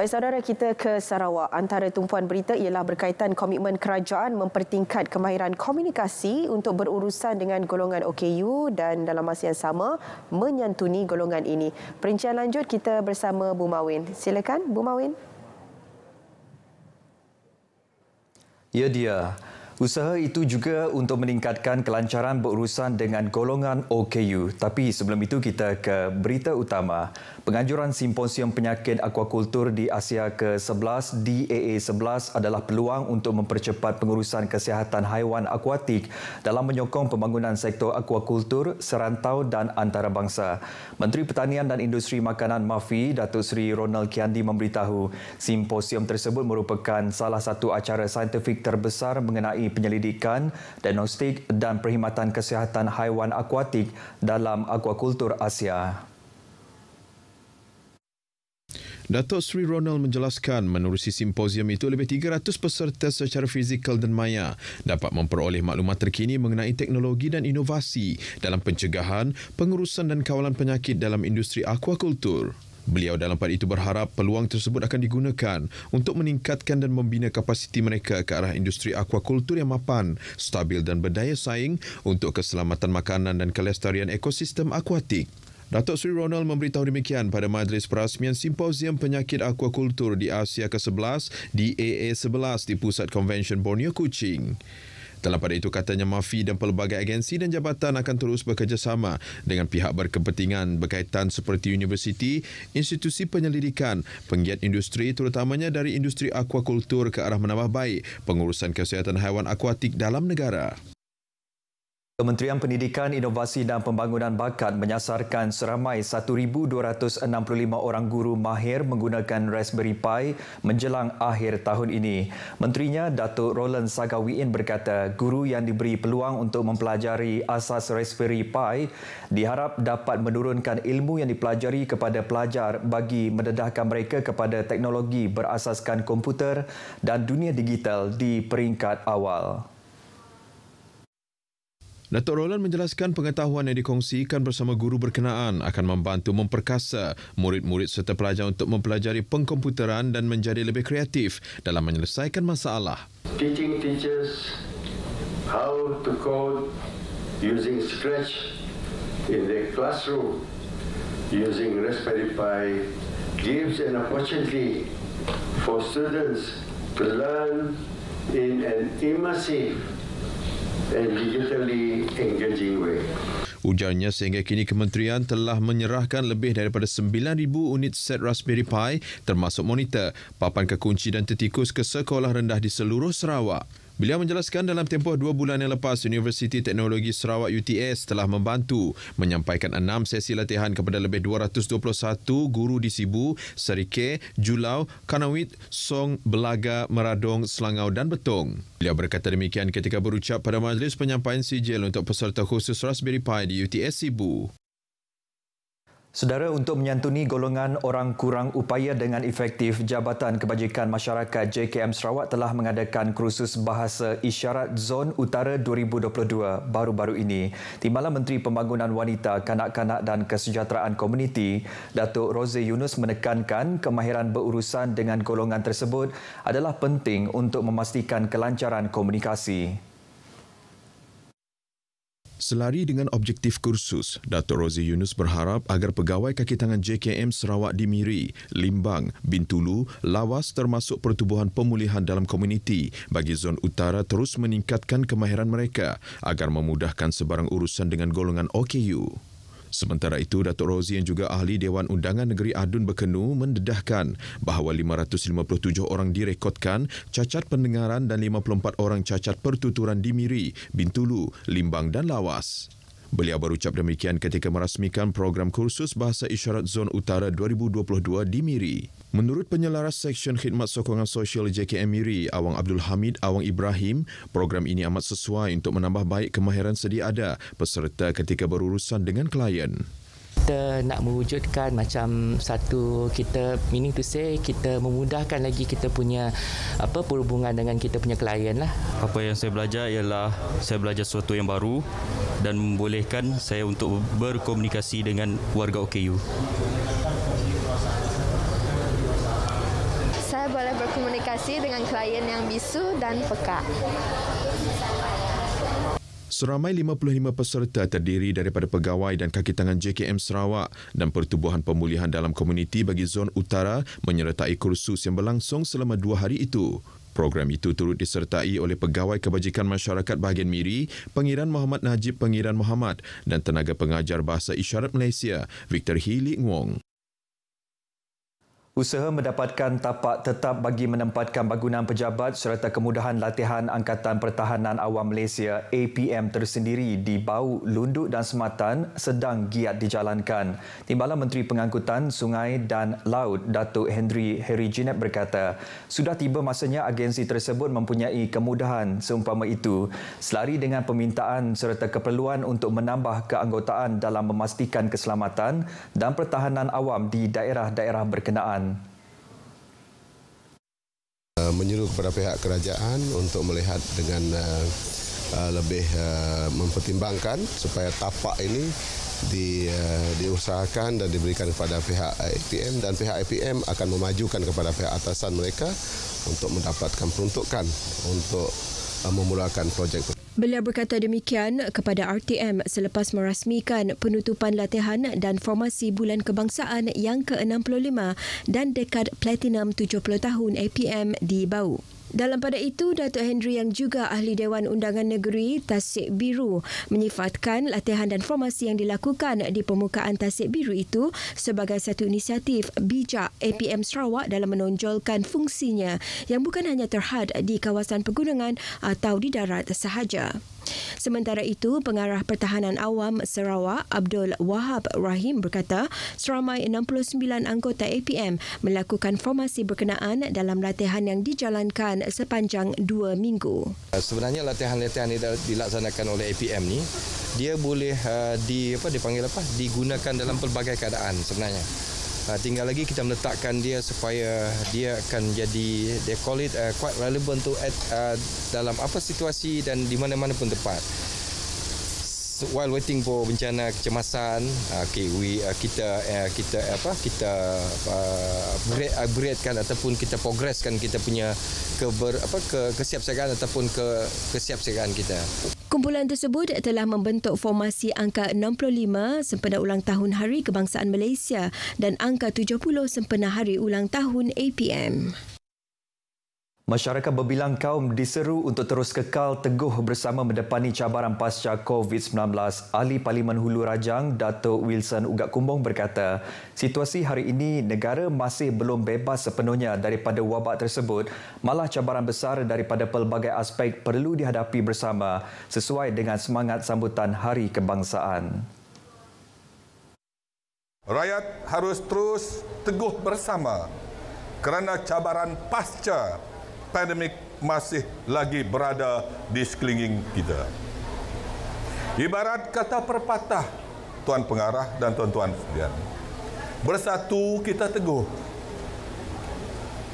Baik saudara, kita ke Sarawak. Antara tumpuan berita ialah berkaitan komitmen kerajaan mempertingkat kemahiran komunikasi untuk berurusan dengan golongan OKU dan dalam masa yang sama menyantuni golongan ini. Perincian lanjut kita bersama Bu Mawin. Silakan Bu Mawin. Ya dia. Usaha itu juga untuk meningkatkan kelancaran berurusan dengan golongan OKU. Tapi sebelum itu kita ke berita utama. Penganjuran Simposium Penyakit Aquakultur di Asia ke-11 DAA11 adalah peluang untuk mempercepat pengurusan kesihatan haiwan akuatik dalam menyokong pembangunan sektor aquakultur serantau dan antarabangsa. Menteri Pertanian dan Industri Makanan MAFI, Datuk Seri Ronald Kiandi memberitahu simposium tersebut merupakan salah satu acara saintifik terbesar mengenai penyelidikan, diagnostik dan perkhidmatan kesihatan haiwan akuatik dalam aquakultur Asia. Datuk Seri Ronald menjelaskan menerusi simposium itu lebih 300 peserta secara fizikal dan maya dapat memperoleh maklumat terkini mengenai teknologi dan inovasi dalam pencegahan, pengurusan dan kawalan penyakit dalam industri aquakultur. Beliau dalam pada itu berharap peluang tersebut akan digunakan untuk meningkatkan dan membina kapasiti mereka ke arah industri aquakultur yang mapan, stabil dan berdaya saing untuk keselamatan makanan dan kelestarian ekosistem akuatik. Datuk Seri Ronald memberitahu demikian pada majlis perasmian Simposium Penyakit Aquakultur di Asia ke-11 DAA11 di Pusat Konvensyen Borneo, Kuching. Dalam pada itu katanya MAFI dan pelbagai agensi dan jabatan akan terus bekerjasama dengan pihak berkepentingan berkaitan seperti universiti, institusi penyelidikan, penggiat industri terutamanya dari industri aquakultur ke arah menambah baik pengurusan kesihatan haiwan akuatik dalam negara. Kementerian Pendidikan, Inovasi dan Pembangunan Bakat menyasarkan seramai 1,265 orang guru mahir menggunakan Raspberry Pi menjelang akhir tahun ini. Menterinya, Datuk Roland Sagawiin berkata, guru yang diberi peluang untuk mempelajari asas Raspberry Pi diharap dapat menurunkan ilmu yang dipelajari kepada pelajar bagi mendedahkan mereka kepada teknologi berasaskan komputer dan dunia digital di peringkat awal. Datuk Roland menjelaskan pengetahuan yang dikongsikan bersama guru berkenaan akan membantu memperkasa murid-murid serta pelajar untuk mempelajari pengkomputeran dan menjadi lebih kreatif dalam menyelesaikan masalah. Teaching teachers how to code using Scratch in the classroom using Raspberry Pi gives an opportunity for students to learn in an immersive and digitally engaging way. Ujarnya sehingga kini kementerian telah menyerahkan lebih daripada 9,000 unit set Raspberry Pi termasuk monitor, papan kekunci dan tertikus ke sekolah rendah di seluruh Sarawak. Beliau menjelaskan dalam tempoh 2 bulan yang lepas, Universiti Teknologi Sarawak UTS telah membantu menyampaikan 6 sesi latihan kepada lebih 221 guru di Sibu, Serike, Julau, Kanawit, Song, Belaga, Meradong, Selangau dan Betong. Beliau berkata demikian ketika berucap pada majlis penyampaian sijil untuk peserta khusus Raspberry Pi di UTS Sibu. Saudara, untuk menyantuni golongan orang kurang upaya dengan efektif, Jabatan Kebajikan Masyarakat JKM Sarawak telah mengadakan kursus Bahasa Isyarat Zon Utara 2022 baru-baru ini. Timbalan Menteri Pembangunan Wanita, Kanak-kanak dan Kesejahteraan Komuniti, Datuk Rozay Yunus menekankan kemahiran berurusan dengan golongan tersebut adalah penting untuk memastikan kelancaran komunikasi. Selari dengan objektif kursus, Datuk Rozay Yunus berharap agar pegawai kaki tangan JKM Sarawak di Miri, Limbang, Bintulu, Lawas termasuk pertubuhan pemulihan dalam komuniti bagi Zon Utara terus meningkatkan kemahiran mereka agar memudahkan sebarang urusan dengan golongan OKU. Sementara itu, Datuk Rozi yang juga ahli Dewan Undangan Negeri Adun Bekenu mendedahkan bahawa 557 orang direkodkan cacat pendengaran dan 54 orang cacat pertuturan di Miri, Bintulu, Limbang dan Lawas. Beliau berucap demikian ketika merasmikan program kursus Bahasa Isyarat Zon Utara 2022 di Miri. Menurut penyelaras Seksyen Khidmat Sokongan Sosial JKM Miri, Awang Abdul Hamid Awang Ibrahim, program ini amat sesuai untuk menambah baik kemahiran sedia ada peserta ketika berurusan dengan klien. Kita nak mewujudkan macam satu, kita meaning to say kita memudahkan lagi kita punya perhubungan dengan kita punya klien lah. Apa yang saya belajar ialah saya belajar sesuatu yang baru dan membolehkan saya untuk berkomunikasi dengan warga OKU. saya boleh berkomunikasi dengan klien yang bisu dan peka. Seramai 55 peserta terdiri daripada pegawai dan kaki tangan JKM Sarawak dan Pertubuhan Pemulihan dalam Komuniti bagi Zon Utara menyertai kursus yang berlangsung selama 2 hari itu. Program itu turut disertai oleh Pegawai Kebajikan Masyarakat Bahagian Miri, Pangeran Muhammad Najib Pangeran Muhammad dan Tenaga Pengajar Bahasa Isyarat Malaysia, Victor Hili Ngwong. Usaha mendapatkan tapak tetap bagi menempatkan bangunan pejabat serta kemudahan latihan Angkatan Pertahanan Awam Malaysia APM tersendiri di Bau, Lunduk dan Sematan sedang giat dijalankan. Timbalan Menteri Pengangkutan Sungai dan Laut Datuk Henry Jinet berkata, sudah tiba masanya agensi tersebut mempunyai kemudahan seumpama itu selari dengan permintaan serta keperluan untuk menambah keanggotaan dalam memastikan keselamatan dan pertahanan awam di daerah-daerah berkenaan. Menyeru kepada pihak kerajaan untuk melihat dengan lebih mempertimbangkan supaya tapak ini diusahakan dan diberikan kepada pihak APM dan pihak APM akan memajukan kepada pihak atasan mereka untuk mendapatkan peruntukan untuk memulakan projek. Beliau berkata demikian kepada RTM selepas merasmikan penutupan latihan dan formasi Bulan Kebangsaan yang ke-65 dan dekad Platinum 70 tahun APM di Bau. Dalam pada itu, Datuk Henry yang juga Ahli Dewan Undangan Negeri Tasik Biru menyifatkan latihan dan formasi yang dilakukan di permukaan Tasik Biru itu sebagai satu inisiatif bijak APM Sarawak dalam menonjolkan fungsinya yang bukan hanya terhad di kawasan pegunungan atau di darat sahaja. Sementara itu, Pengarah Pertahanan Awam Sarawak Abdul Wahab Rahim berkata seramai 69 anggota APM melakukan formasi berkenaan dalam latihan yang dijalankan sepanjang 2 minggu. Sebenarnya latihan-latihan yang dilaksanakan oleh APM ni dia boleh digunakan dalam pelbagai keadaan sebenarnya. Tinggal lagi kita meletakkan dia supaya dia akan jadi they call it quite relevant to dalam apa situasi dan di mana-mana pun tepat. While waiting for bencana kecemasan, kita upgradekan ataupun kita progresskan kita punya kesiapsiagaan ataupun kesiapsiagaan kita. Kumpulan tersebut telah membentuk formasi angka 65 sempena ulang tahun Hari Kebangsaan Malaysia dan angka 70 sempena Hari Ulang Tahun APM. Masyarakat berbilang kaum diseru untuk terus kekal teguh bersama mendepani cabaran pasca COVID-19. Ahli Parlimen Hulu Rajang, Datuk Wilson Ugat Kumbong berkata, situasi hari ini negara masih belum bebas sepenuhnya daripada wabak tersebut, malah cabaran besar daripada pelbagai aspek perlu dihadapi bersama sesuai dengan semangat sambutan Hari Kebangsaan. Rakyat harus terus teguh bersama kerana cabaran pasca pandemik masih lagi berada di sekeliling kita. Ibarat kata perpatah, Tuan Pengarah dan tuan-tuan sekalian. Bersatu kita teguh,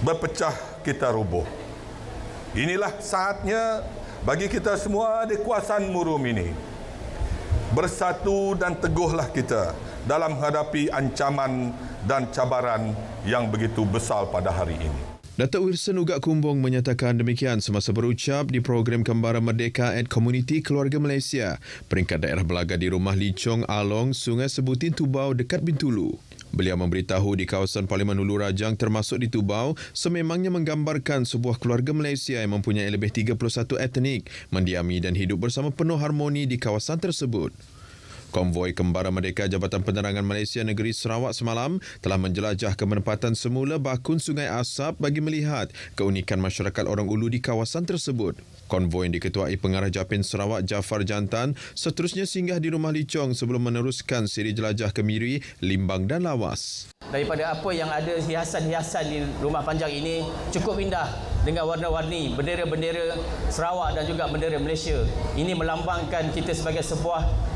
berpecah kita roboh. Inilah saatnya bagi kita semua di kawasan Murum ini. Bersatu dan teguhlah kita dalam menghadapi ancaman dan cabaran yang begitu besar pada hari ini. Datuk Wilson Ugat Kumbong menyatakan demikian semasa berucap di program Kembara Merdeka at Komuniti Keluarga Malaysia, peringkat daerah belaga di Rumah Licong, Along, Sungai Sebutin, Tubau dekat Bintulu. Beliau memberitahu di kawasan Parlimen Hulu Rajang termasuk di Tubau sememangnya menggambarkan sebuah keluarga Malaysia yang mempunyai lebih 31 etnik, mendiami dan hidup bersama penuh harmoni di kawasan tersebut. Konvoi Kembara Merdeka Jabatan Penerangan Malaysia Negeri Sarawak semalam telah menjelajah ke menempatan semula bakun Sungai Asap bagi melihat keunikan masyarakat orang Ulu di kawasan tersebut. Konvoi yang diketuai Pengarah Japin Sarawak Jafar Jantan seterusnya singgah di Rumah Licong sebelum meneruskan siri jelajah ke Miri, Limbang dan Lawas. Daripada apa yang ada hiasan-hiasan di rumah panjang ini cukup indah dengan warna-warni bendera-bendera Sarawak dan juga bendera Malaysia. Ini melambangkan kita sebagai sebuah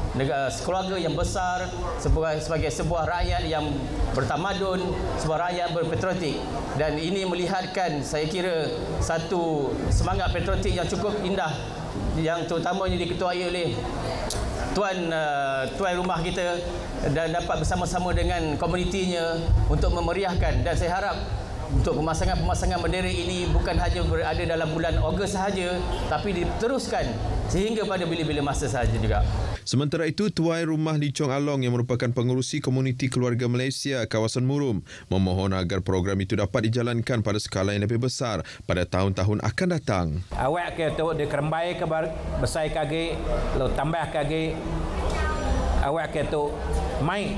keluarga yang besar, sebagai sebuah rakyat yang bertamadun, sebuah rakyat berpatriotik, dan ini melihatkan saya kira satu semangat patriotik yang cukup indah yang terutamanya diketuai oleh tuan rumah kita dan dapat bersama-sama dengan komunitinya untuk memeriahkan, dan saya harap untuk pemasangan bendera ini bukan hanya berada dalam bulan Ogos sahaja, tapi diteruskan sehingga pada bila-bila masa sahaja juga. Sementara itu, Tuai Rumah Licong Along yang merupakan pengerusi komuniti keluarga Malaysia kawasan Murum memohon agar program itu dapat dijalankan pada skala yang lebih besar pada tahun-tahun akan datang. Awak ke tu di kerembai ke besar kage, lo tambah kage. Awak ke tu mai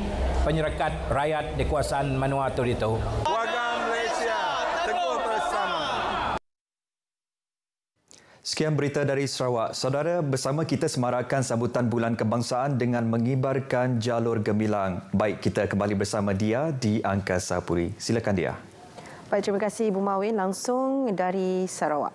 penyerekat rakyat di kawasan Vanuatu itu. Warga Malaysia teguh bersama. Sekian berita dari Sarawak. Saudara, bersama kita semarakkan sambutan Bulan Kebangsaan dengan mengibarkan jalur gemilang. Baik, kita kembali bersama Dia di Angkasa Puri. Silakan Dia. Baik, terima kasih Ibu Mawin langsung dari Sarawak.